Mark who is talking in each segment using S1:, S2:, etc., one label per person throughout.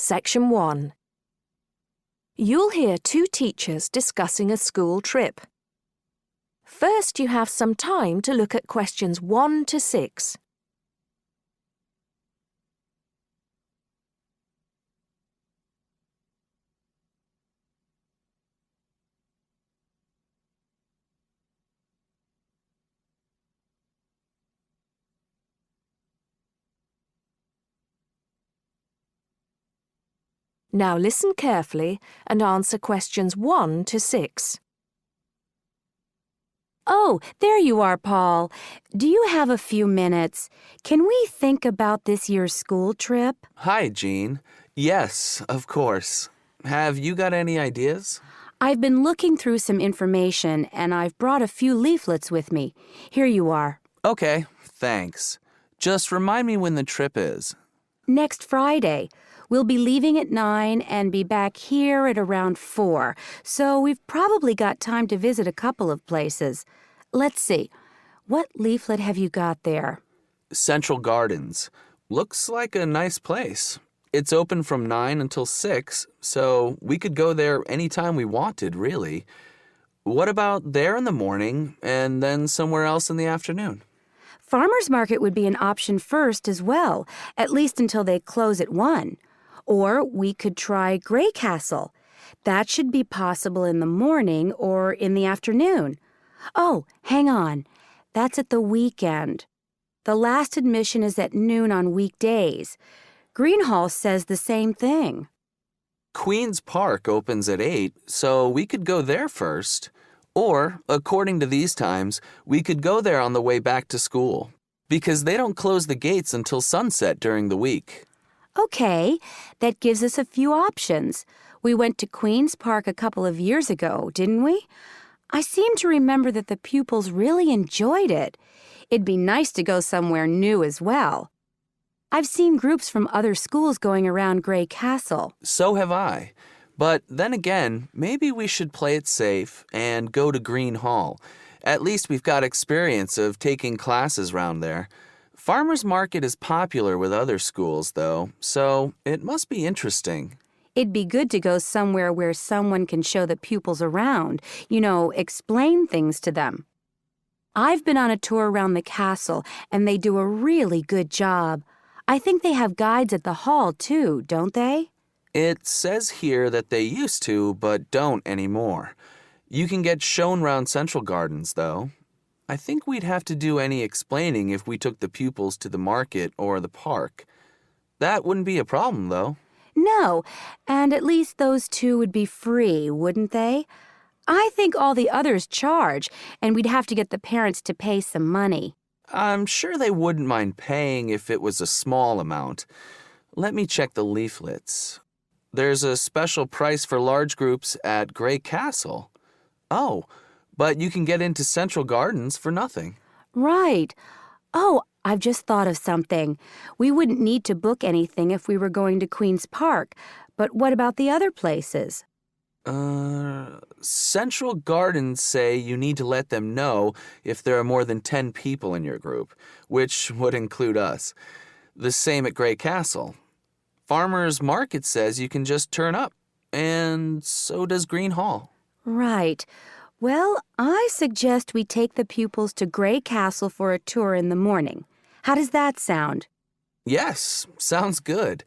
S1: Section 1. You'll hear two teachers discussing a school trip. First, you have some time to look at questions 1 to 6. Now listen carefully and answer questions 1 to 6.
S2: Oh, there you are, Paul. Do you have a few minutes? Can we think about this year's school trip?
S3: Hi, Jean. Yes, of course. Have you got any ideas?
S2: I've been looking through some information, and I've brought a few leaflets with me. Here you are.
S3: Okay, thanks. Just remind me when the trip is.
S2: Next Friday. We'll be leaving at 9 and be back here at around 4, so we've probably got time to visit a couple of places. Let's see. What leaflet have you got there?
S3: Central Gardens. Looks like a nice place. It's open from 9 until 6, so we could go there anytime we wanted, really. What about there in the morning and then somewhere else in the afternoon?
S2: Farmers Market would be an option first as well, at least until they close at 1. Or we could try Grey Castle. That should be possible in the morning or in the afternoon. Oh, hang on. That's at the weekend. The last admission is at noon on weekdays. Greenhall says the same thing.
S3: Queen's Park opens at 8, so we could go there first. Or, according to these times, we could go there on the way back to school, because they don't close the gates until sunset during the week.
S2: Okay, that gives us a few options. We went to Queen's Park a couple of years ago, didn't we? I seem to remember that the pupils really enjoyed it. It'd be nice to go somewhere new as well. I've seen groups from other schools going around Grey Castle.
S3: So have I. But then again, maybe we should play it safe and go to Green Hall. At least we've got experience of taking classes round there. Farmers Market is popular with other schools, though, so it must be interesting.
S2: It'd be good to go somewhere where someone can show the pupils around, explain things to them. I've been on a tour around the castle, and they do a really good job. I think they have guides at the hall, too, don't they?
S3: It says here that they used to, but don't anymore. You can get shown round Central Gardens, though. I think we'd have to do any explaining if we took the pupils to the market or the park. That wouldn't be a problem, though.
S2: No, and at least those two would be free, wouldn't they? I think all the others charge, and we'd have to get the parents to pay some money.
S3: I'm sure they wouldn't mind paying if it was a small amount. Let me check the leaflets. There's a special price for large groups at Grey Castle. Oh, but you can get into Central Gardens for nothing.
S2: Right. Oh, I've just thought of something. We wouldn't need to book anything if we were going to Queen's Park, but what about the other places?
S3: Central Gardens say you need to let them know if there are more than 10 people in your group, which would include us. The same at Grey Castle. Farmers Market says you can just turn up, and so does Green Hall.
S2: Right. Well, I suggest we take the pupils to Grey Castle for a tour in the morning. How does that sound?
S3: Yes, sounds good.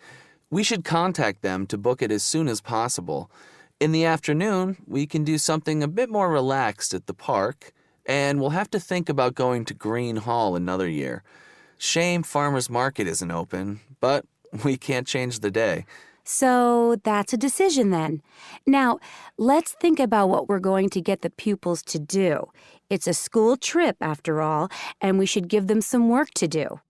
S3: We should contact them to book it as soon as possible. In the afternoon, we can do something a bit more relaxed at the park, and we'll have to think about going to Green Hall another year. Shame Farmers Market isn't open, but we can't change the day.
S2: So that's a decision then. Now, let's think about what we're going to get the pupils to do. It's a school trip, after all, and we should give them some work to do.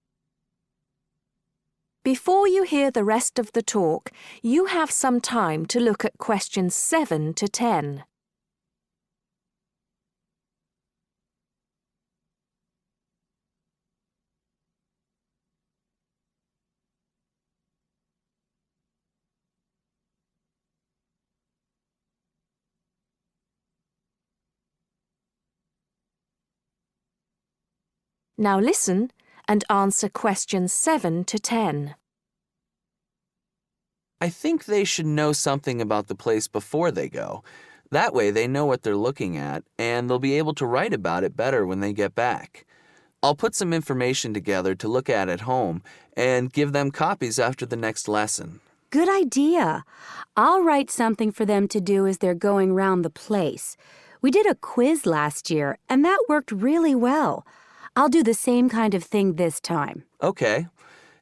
S1: Before you hear the rest of the talk, you have some time to look at questions 7 to 10. Now listen and answer questions 7 to 10.
S3: I think they should know something about the place before they go. That way they know what they're looking at, and they'll be able to write about it better when they get back. I'll put some information together to look at home and give them copies after the next lesson.
S2: Good idea. I'll write something for them to do as they're going round the place. We did a quiz last year, and that worked really well. I'll do the same kind of thing this time.
S3: Okay.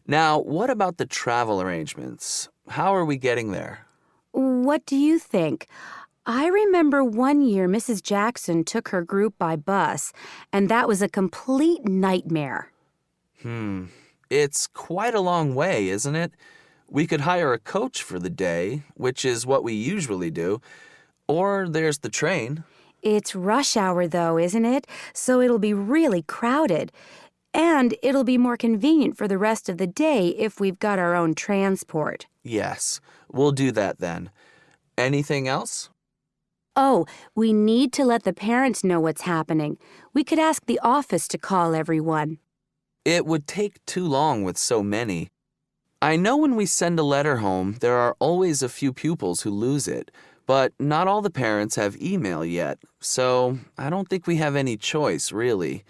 S3: Now, what about the travel arrangements? How are we getting there?
S2: What do you think? I remember one year Mrs. Jackson took her group by bus, and that was a complete nightmare.
S3: It's quite a long way, isn't it? We could hire a coach for the day, which is what we usually do, or there's the train.
S2: It's rush hour, though, isn't it? So it'll be really crowded. And it'll be more convenient for the rest of the day if we've got our own transport.
S3: Yes, we'll do that then. Anything else?
S2: Oh, we need to let the parents know what's happening. We could ask the office to call everyone.
S3: It would take too long with so many. I know when we send a letter home, there are always a few pupils who lose it, but not all the parents have email yet, so I don't think we have any choice, really.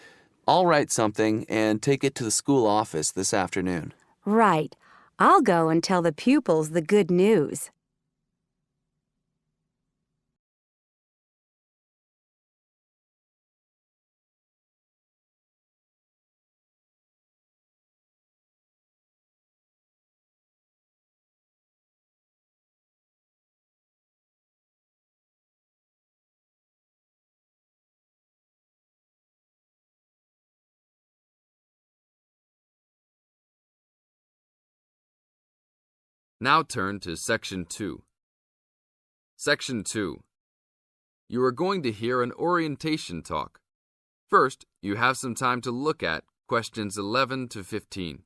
S3: I'll write something and take it to the school office this afternoon.
S2: Right. I'll go and tell the pupils the good news.
S4: Now turn to Section 2. Section 2. You are going to hear an orientation talk. First, you have some time to look at questions 11 to 15.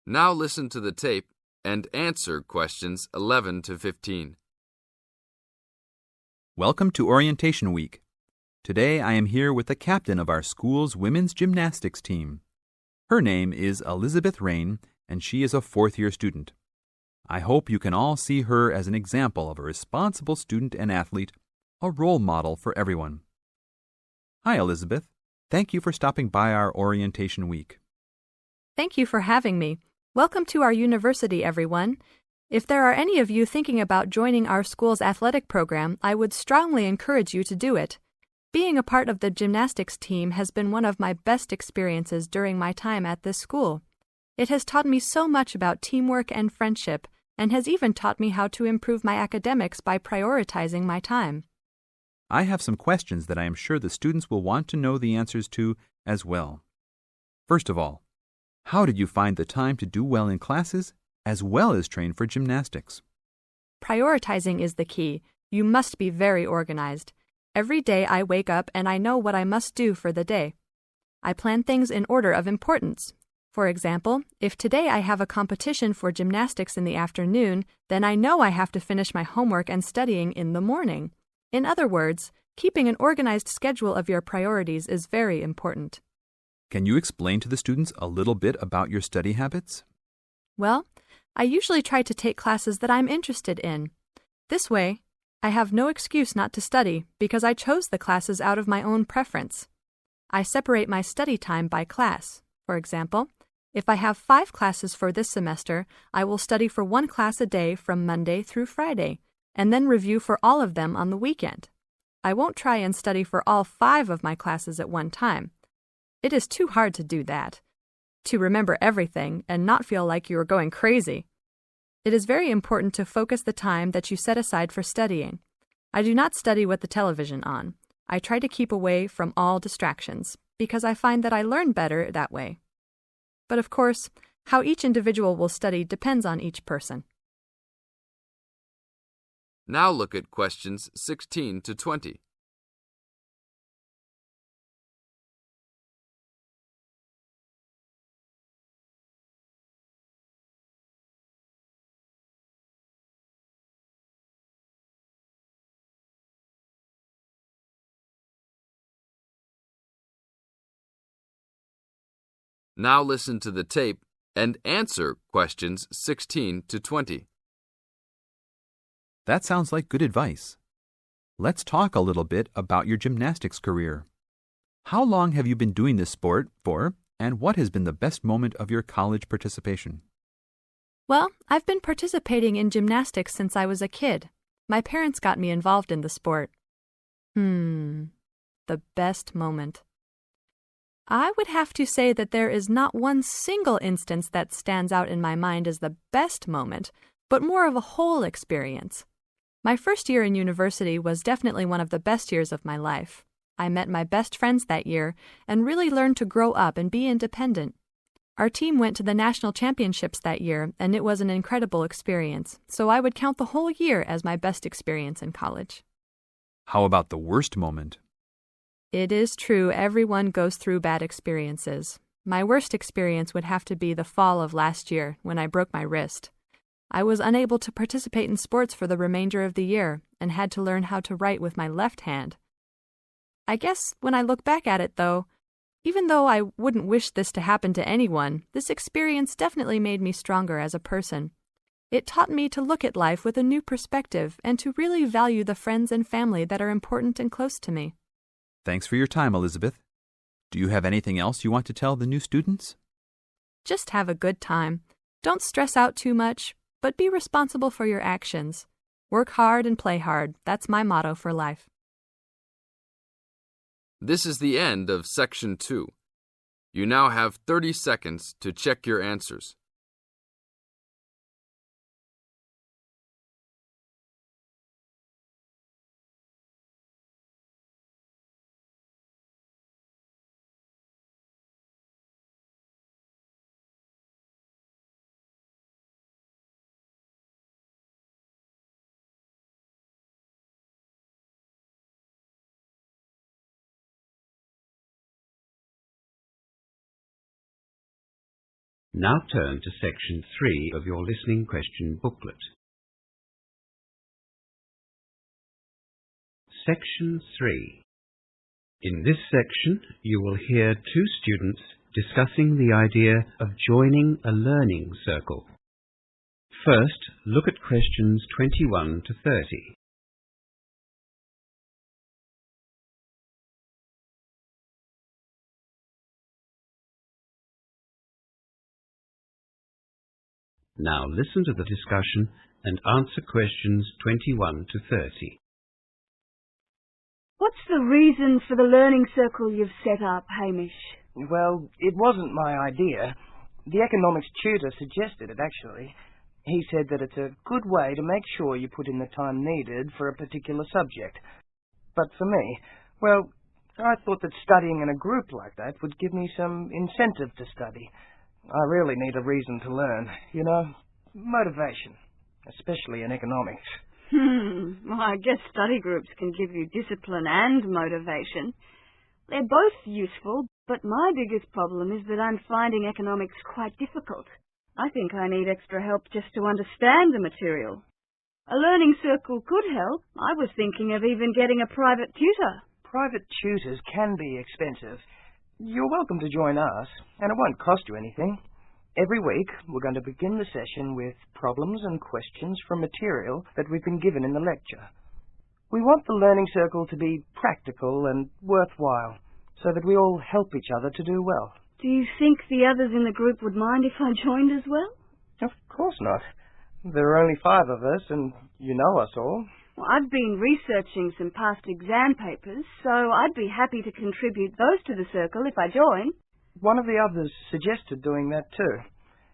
S4: Now listen to the tape and answer questions 11 to 15.
S5: Welcome to Orientation Week. Today I am here with the captain of our school's women's gymnastics team. Her name is Elizabeth Rain, and she is a fourth-year student. I hope you can all see her as an example of a responsible student and athlete, a role model for everyone. Hi, Elizabeth. Thank you for stopping by our Orientation Week.
S6: Thank you for having me. Welcome to our university, everyone. If there are any of you thinking about joining our school's athletic program, I would strongly encourage you to do it. Being a part of the gymnastics team has been one of my best experiences during my time at this school. It has taught me so much about teamwork and friendship, and has even taught me how to improve my academics by prioritizing my time.
S5: I have some questions that I am sure the students will want to know the answers to as well. First of all, how did you find the time to do well in classes as well as train for gymnastics?
S6: Prioritizing is the key. You must be very organized. Every day I wake up and I know what I must do for the day. I plan things in order of importance. For example, if today I have a competition for gymnastics in the afternoon, then I know I have to finish my homework and studying in the morning. In other words, keeping an organized schedule of your priorities is very important.
S5: Can you explain to the students a little bit about your study habits?
S6: Well, I usually try to take classes that I'm interested in. This way, I have no excuse not to study because I chose the classes out of my own preference. I separate my study time by class. For example, if I have 5 classes for this semester, I will study for 1 class a day from Monday through Friday, and then review for all of them on the weekend. I won't try and study for all 5 of my classes at one time. It is too hard to do that, to remember everything and not feel like you are going crazy. It is very important to focus the time that you set aside for studying. I do not study with the television on. I try to keep away from all distractions because I find that I learn better that way. But of course, how each individual will study depends on each person.
S4: Now look at questions 16 to 20. Now listen to the tape and answer questions 16 to 20.
S5: That sounds like good advice. Let's talk a little bit about your gymnastics career. How long have you been doing this sport for, and what has been the best moment of your college participation?
S6: Well, I've been participating in gymnastics since I was a kid. My parents got me involved in the sport. The best moment. I would have to say that there is not one single instance that stands out in my mind as the best moment, but more of a whole experience. My first year in university was definitely one of the best years of my life. I met my best friends that year and really learned to grow up and be independent. Our team went to the national championships that year, and it was an incredible experience, so I would count the whole year as my best experience in college.
S5: How about the worst moment?
S6: It is true everyone goes through bad experiences. My worst experience would have to be the fall of last year when I broke my wrist. I was unable to participate in sports for the remainder of the year and had to learn how to write with my left hand. I guess when I look back at it, though, even though I wouldn't wish this to happen to anyone, this experience definitely made me stronger as a person. It taught me to look at life with a new perspective and to really value the friends and family that are important and close to me.
S5: Thanks for your time, Elizabeth. Do you have anything else you want to tell the new students?
S6: Just have a good time. Don't stress out too much, but be responsible for your actions. Work hard and play hard. That's my motto for life.
S4: This is the end of Section 2. You now have 30 seconds to check your answers.
S7: Now turn to Section 3 of your listening question booklet. Section 3. In this section, you will hear two students discussing the idea of joining a learning circle. First, look at questions 21 to 30. Now listen to the discussion and answer questions 21 to 30.
S8: What's the reason for the learning circle you've set up, Hamish?
S9: Well, it wasn't my idea. The economics tutor suggested it, actually. He said that it's a good way to make sure you put in the time needed for a particular subject. But for me, well, I thought that studying in a group like that would give me some incentive to study. I really need a reason to learn, you know, motivation, especially in economics.
S8: Well, I guess study groups can give you discipline and motivation. They're both useful, but my biggest problem is that I'm finding economics quite difficult. I think I need extra help just to understand the material. A learning circle could help. I was thinking of even getting a private tutor.
S9: Private tutors can be expensive. You're welcome to join us, and it won't cost you anything. Every week, we're going to begin the session with problems and questions from material that we've been given in the lecture. We want the learning circle to be practical and worthwhile, so that we all help each other to do well.
S8: Do you think the others in the group would mind if I joined as well?
S9: Of course not. There are only 5 of us, and you know us all.
S8: Well, I've been researching some past exam papers, so I'd be happy to contribute those to the circle if I join.
S9: One of the others suggested doing that too.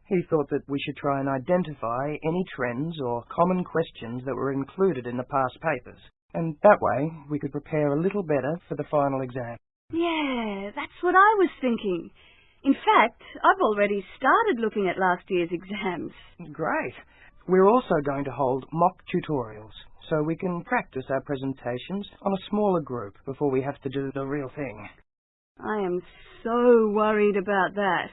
S9: He thought that we should try and identify any trends or common questions that were included in the past papers, and that way we could prepare a little better for the final exam.
S8: Yeah, that's what I was thinking. In fact, I've already started looking at last year's exams.
S9: Great. We're also going to hold mock tutorials, so we can practice our presentations on a smaller group before we have to do the real thing.
S8: I am so worried about that.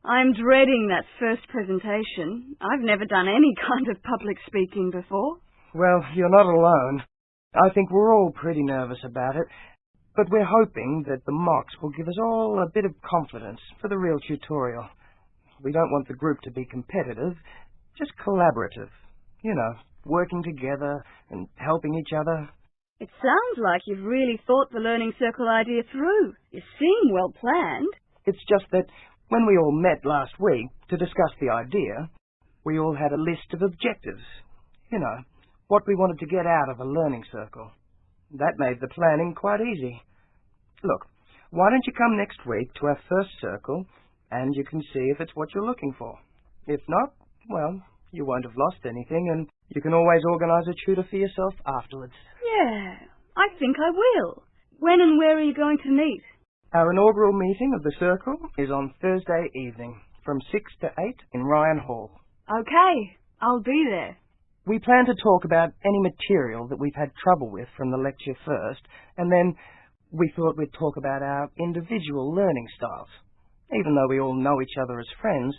S8: I'm dreading that first presentation. I've never done any kind of public speaking before.
S9: Well, you're not alone. I think we're all pretty nervous about it. but we're hoping that the mocks will give us all a bit of confidence for the real tutorial. We don't want the group to be competitive, just collaborative. You know, working together and helping each other.
S8: It sounds like you've really thought the learning circle idea through. You seem well planned.
S9: It's just that when we all met last week to discuss the idea, we all had a list of objectives. You know, what we wanted to get out of a learning circle. That made the planning quite easy. Look, why don't you come next week to our first circle and you can see if it's what you're looking for. If not, well, you won't have lost anything and you can always organise a tutor for yourself afterwards.
S8: Yeah, I think I will. When and where are you going to meet?
S9: Our inaugural meeting of the circle is on Thursday evening from 6 to 8 in Ryan Hall.
S8: Okay, I'll be there.
S9: We plan to talk about any material that we've had trouble with from the lecture first, and then we thought we'd talk about our individual learning styles. Even though we all know each other as friends,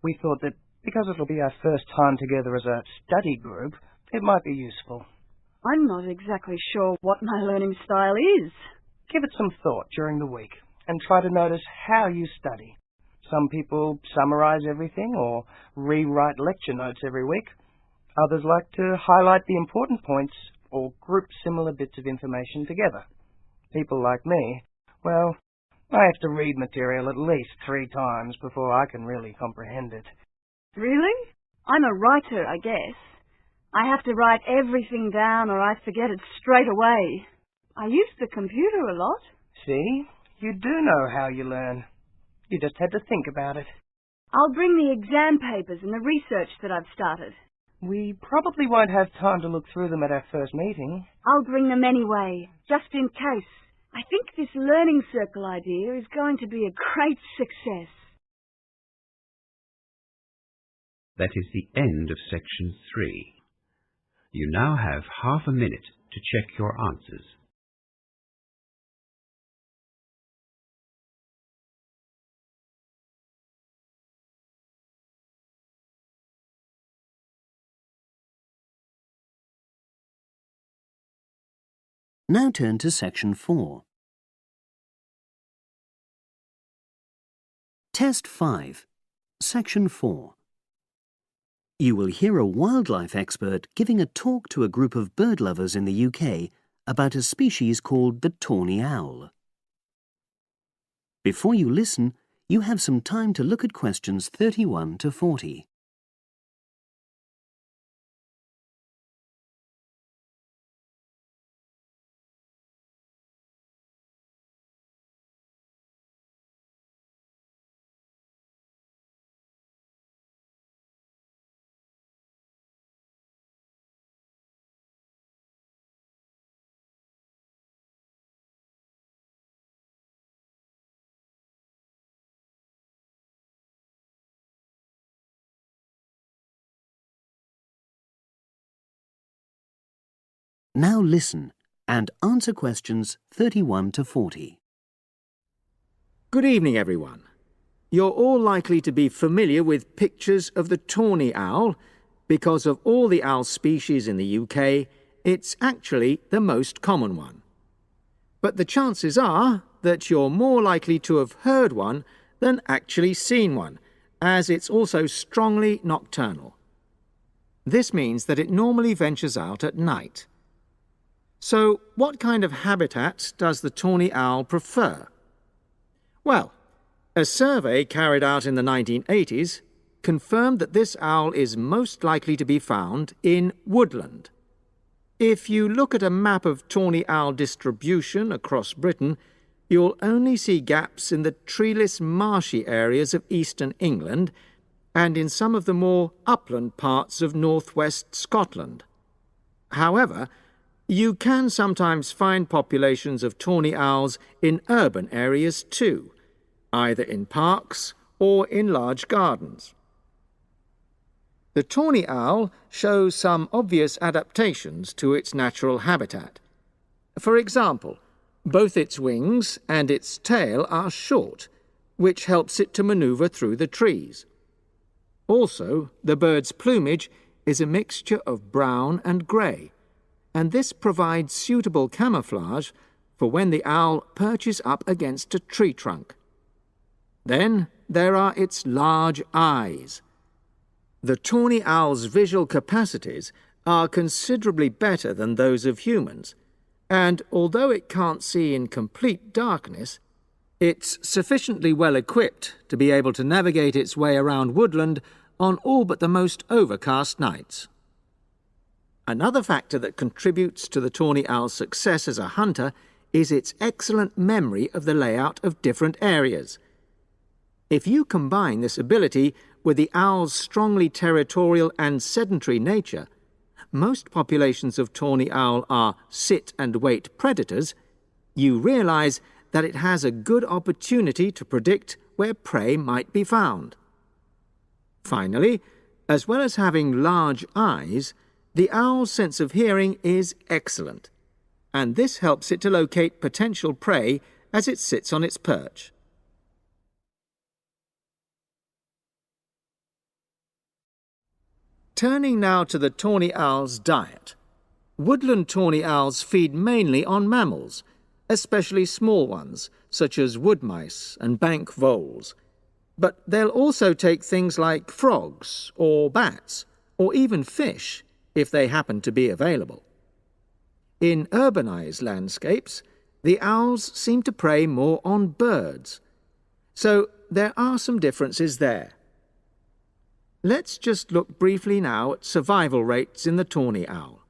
S9: we thought that because it'll be our first time together as a study group, it might be useful.
S8: I'm not exactly sure what my learning style is.
S9: Give it some thought during the week and try to notice how you study. Some people summarize everything or rewrite lecture notes every week. Others like to highlight the important points or group similar bits of information together. People like me, well, I have to read material at least 3 times before I can really comprehend it.
S8: Really? I'm a writer, I guess. I have to write everything down or I forget it straight away. I use the computer a lot.
S9: See? You do know how you learn. You just had to think about it.
S8: I'll bring the exam papers and the research that I've started.
S9: We probably won't have time to look through them at our first meeting.
S8: I'll bring them anyway, just in case. I think this learning circle idea is going to be a great success.
S7: That is the end of section 3. You now have half a minute to check your answers.
S10: Now turn to section 4. Test 5, section 4. You will hear a wildlife expert giving a talk to a group of bird lovers in the UK about a species called the tawny owl. Before you listen, you have some time to look at questions 31 to 40. Now listen and answer questions 31 to 40.
S11: Good evening, everyone. You're all likely to be familiar with pictures of the tawny owl. Because of all the owl species in the UK, it's actually the most common one. But the chances are that you're more likely to have heard one than actually seen one, as it's also strongly nocturnal. This means that it normally ventures out at night. So, what kind of habitat does the tawny owl prefer? Well, a survey carried out in the 1980s confirmed that this owl is most likely to be found in woodland. If you look at a map of tawny owl distribution across Britain, you'll only see gaps in the treeless marshy areas of eastern England and in some of the more upland parts of northwest Scotland. However, you can sometimes find populations of tawny owls in urban areas too, either in parks or in large gardens. The tawny owl shows some obvious adaptations to its natural habitat. For example, both its wings and its tail are short, which helps it to maneuver through the trees. Also, the bird's plumage is a mixture of brown and grey, and this provides suitable camouflage for when the owl perches up against a tree trunk. Then there are its large eyes. The tawny owl's visual capacities are considerably better than those of humans, and although it can't see in complete darkness, it's sufficiently well equipped to be able to navigate its way around woodland on all but the most overcast nights. Another factor that contributes to the tawny owl's success as a hunter is its excellent memory of the layout of different areas. If you combine this ability with the owl's strongly territorial and sedentary nature, most populations of tawny owl are sit-and-wait predators, you realize that it has a good opportunity to predict where prey might be found. Finally, as well as having large eyes, the owl's sense of hearing is excellent, and this helps it to locate potential prey as it sits on its perch. Turning now to the tawny owl's diet. Woodland tawny owls feed mainly on mammals, especially small ones, such as wood mice and bank voles. But they'll also take things like frogs or bats, or even fish, if they happen to be available. In urbanized landscapes, the owls seem to prey more on birds. So there are some differences there. Let's just look briefly now at survival rates in the tawny owl.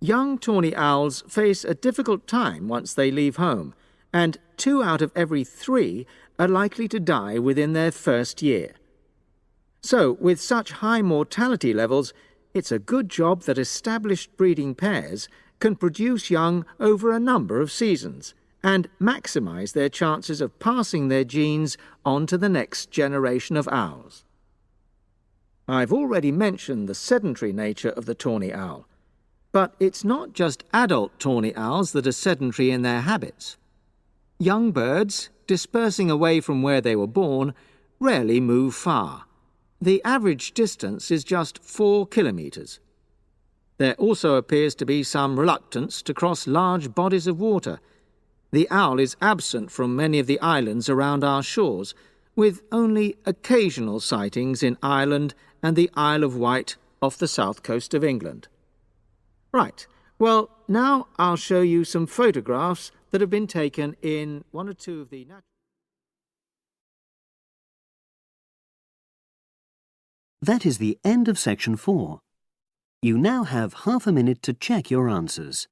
S11: Young tawny owls face a difficult time once they leave home, and 2 out of every 3 are likely to die within their first year. So, with such high mortality levels, it's a good job that established breeding pairs can produce young over a number of seasons and maximize their chances of passing their genes on to the next generation of owls. I've already mentioned the sedentary nature of the tawny owl, but it's not just adult tawny owls that are sedentary in their habits. Young birds, dispersing away from where they were born, rarely move far. The average distance is just 4 kilometres. There also appears to be some reluctance to cross large bodies of water. The owl is absent from many of the islands around our shores, with only occasional sightings in Ireland and the Isle of Wight off the south coast of England. Right, well, now I'll show you some photographs that have been taken in one or two of the
S10: That is the end of section 4. You now have half a minute to check your answers.